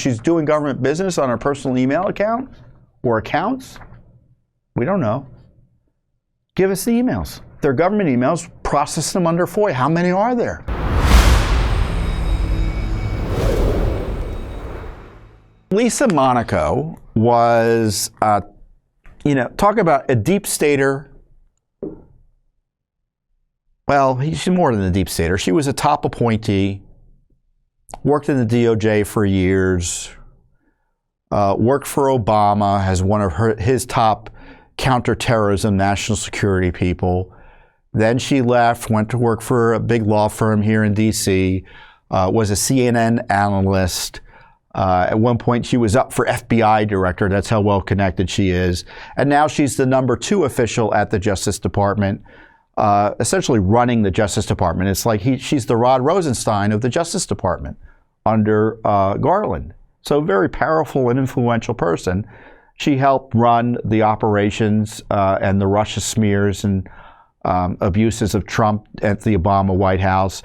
she's doing government business on her personal email account or accounts? We don't know. Give us the emails. They're government emails. Process them under FOIA. How many are there? Lisa Monaco was, talk about a deep stater. Well, she's more than a deep stater. She was a top appointee, worked in the DOJ for years, worked for Obama as one of his top counterterrorism, national security people. Then she left, went to work for a big law firm here in D.C., was a CNN analyst. At one point, she was up for FBI director. That's how well connected she is. And now she's the #2 official at the Justice Department, essentially running the Justice Department. It's like she's the Rod Rosenstein of the Justice Department under Garland. So very powerful and influential person. She helped run the operations and the Russia smears and abuses of Trump at the Obama White House.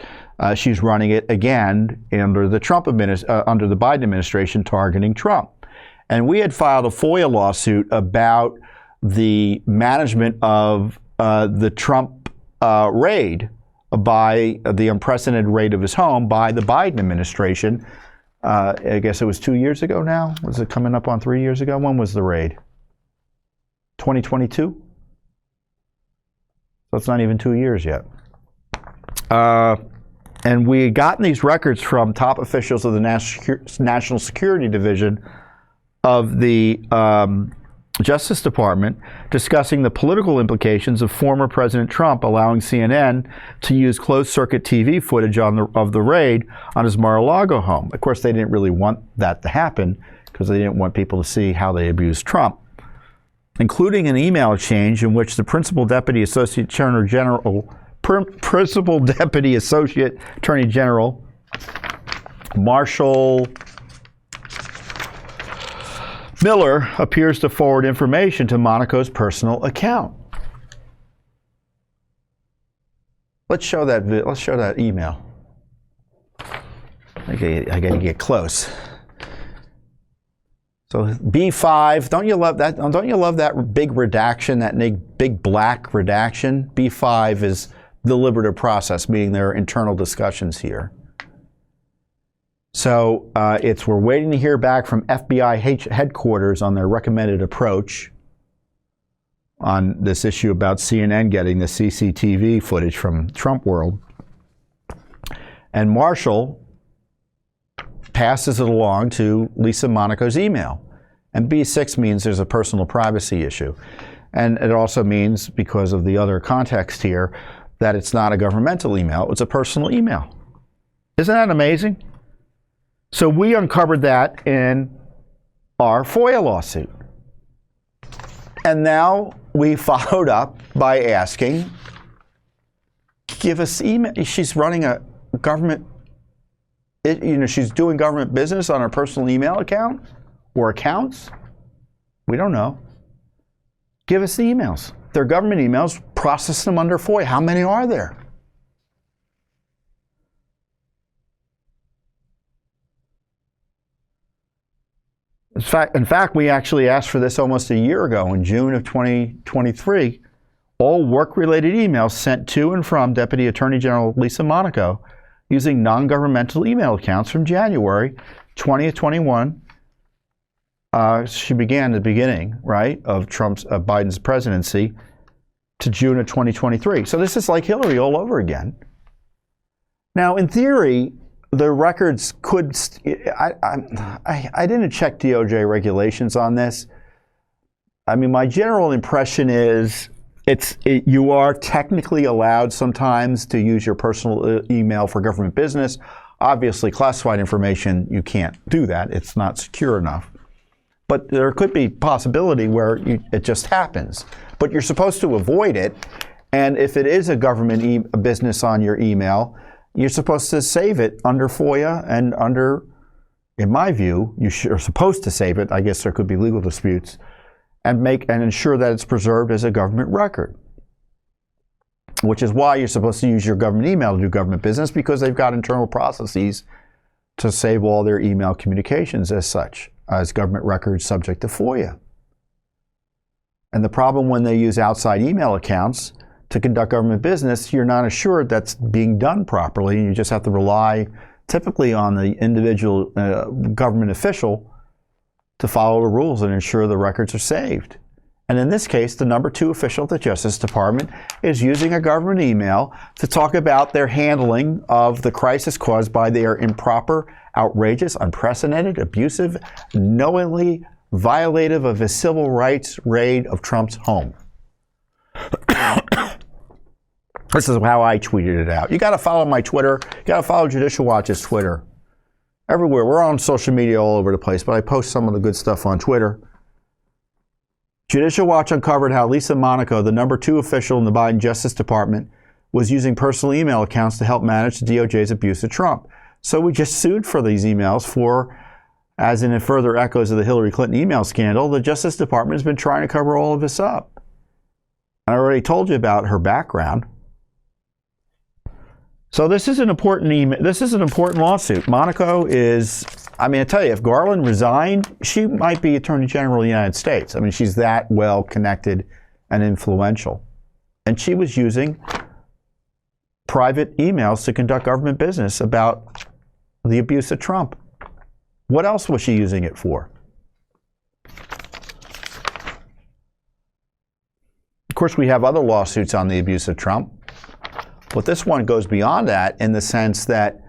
She's running it again under the under the Biden administration, targeting Trump. And we had filed a FOIA lawsuit about the management of the Trump raid, by the unprecedented raid of his home by the Biden administration. I guess it was 2 years ago now. Was it coming up on 3 years ago? When was the raid? 2022? So it's not even 2 years yet. And we had gotten these records from top officials of the National Security Division of the Justice Department discussing the political implications of former President Trump allowing CNN to use closed-circuit TV footage of the raid on his Mar-a-Lago home. Of course, they didn't really want that to happen because they didn't want people to see how they abused Trump, including an email exchange in which the Principal Deputy Associate Attorney General Marshall Miller appears to forward information to Monaco's personal account. Let's show that email. I gotta get close. So B5, don't you love that? Don't you love that big redaction, that big black redaction? B5 is deliberative process, meaning there are internal discussions here. So we're waiting to hear back from FBI headquarters on their recommended approach on this issue about CNN getting the CCTV footage from Trump World. And Marshall passes it along to Lisa Monaco's email. And B6 means there's a personal privacy issue. And it also means, because of the other context here, that it's not a governmental email, it's a personal email. Isn't that amazing? So we uncovered that in our FOIA lawsuit. And now we followed up by asking, give us email. She's running a government, she's doing government business on her personal email account or accounts? We don't know. Give us the emails. They're government emails. Process them under FOIA. How many are there? In fact, we actually asked for this almost a year ago, in June of 2023. All work-related emails sent to and from Deputy Attorney General Lisa Monaco using non-governmental email accounts from January 20th, 21. She began the beginning, right, of Biden's presidency to June of 2023. So this is like Hillary all over again. Now, in theory, the records could, I didn't check DOJ regulations on this. I mean, my general impression is you are technically allowed sometimes to use your personal email for government business. Obviously, classified information, you can't do that. It's not secure enough. But there could be possibility where it just happens. But you're supposed to avoid it. And if it is a government business on your email, you're supposed to save it under FOIA and under, in my view, you're supposed to save it. I guess there could be legal disputes, and ensure that it's preserved as a government record. Which is why you're supposed to use your government email to do government business, because they've got internal processes to save all their email communications as such, as government records subject to FOIA. And the problem when they use outside email accounts to conduct government business, you're not assured that's being done properly. You just have to rely typically on the individual government official to follow the rules and ensure the records are saved. And in this case, the number 2 official at the Justice Department is using a government email to talk about their handling of the crisis caused by their improper, outrageous, unprecedented, abusive, knowingly violative of his civil rights raid of Trump's home. This is how I tweeted it out. You got to follow my Twitter. You got to follow Judicial Watch's Twitter. Everywhere. We're on social media all over the place, but I post some of the good stuff on Twitter. Judicial Watch uncovered how Lisa Monaco, the number 2 official in the Biden Justice Department, was using personal email accounts to help manage the DOJ's abuse of Trump. So we just sued for these emails for, as in further echoes of the Hillary Clinton email scandal, the Justice Department has been trying to cover all of this up. I already told you about her background. So this is an important email. This is an important lawsuit. Monaco is, I mean, I tell you, if Garland resigned, she might be Attorney General of the United States. I mean, she's that well connected and influential. And she was using private emails to conduct government business about the abuse of Trump. What else was she using it for? Of course, we have other lawsuits on the abuse of Trump. But this one goes beyond that in the sense that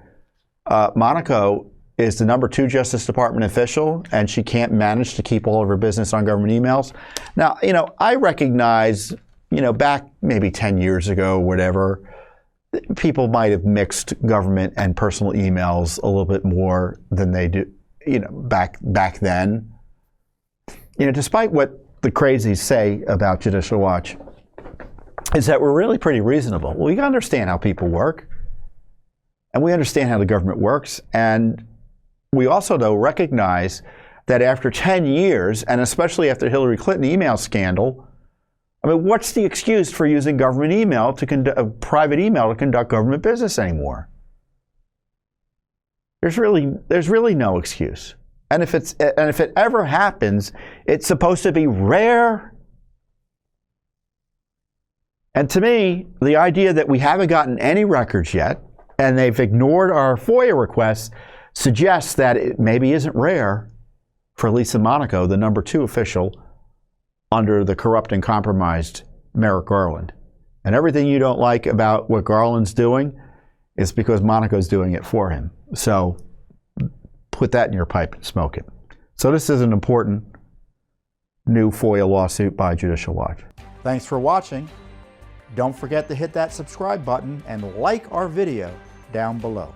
Monaco is the number 2 Justice Department official, and she can't manage to keep all of her business on government emails. Now, I recognize, back maybe 10 years ago, whatever, people might have mixed government and personal emails a little bit more than they do, back then. Despite what the crazies say about Judicial Watch, is that we're really pretty reasonable. We understand how people work, and we understand how the government works, and we also, though, recognize that after 10 years, and especially after the Hillary Clinton email scandal, I mean, what's the excuse for using government email to conduct private email to conduct government business anymore? There's really no excuse. And if it ever happens, it's supposed to be rare. And to me, the idea that we haven't gotten any records yet, and they've ignored our FOIA requests, suggests that it maybe isn't rare for Lisa Monaco, the number 2 official under the corrupt and compromised Merrick Garland. And everything you don't like about what Garland's doing is because Monaco's doing it for him. So put that in your pipe and smoke it. So this is an important new FOIA lawsuit by Judicial Watch. Thanks for watching. Don't forget to hit that subscribe button and like our video down below.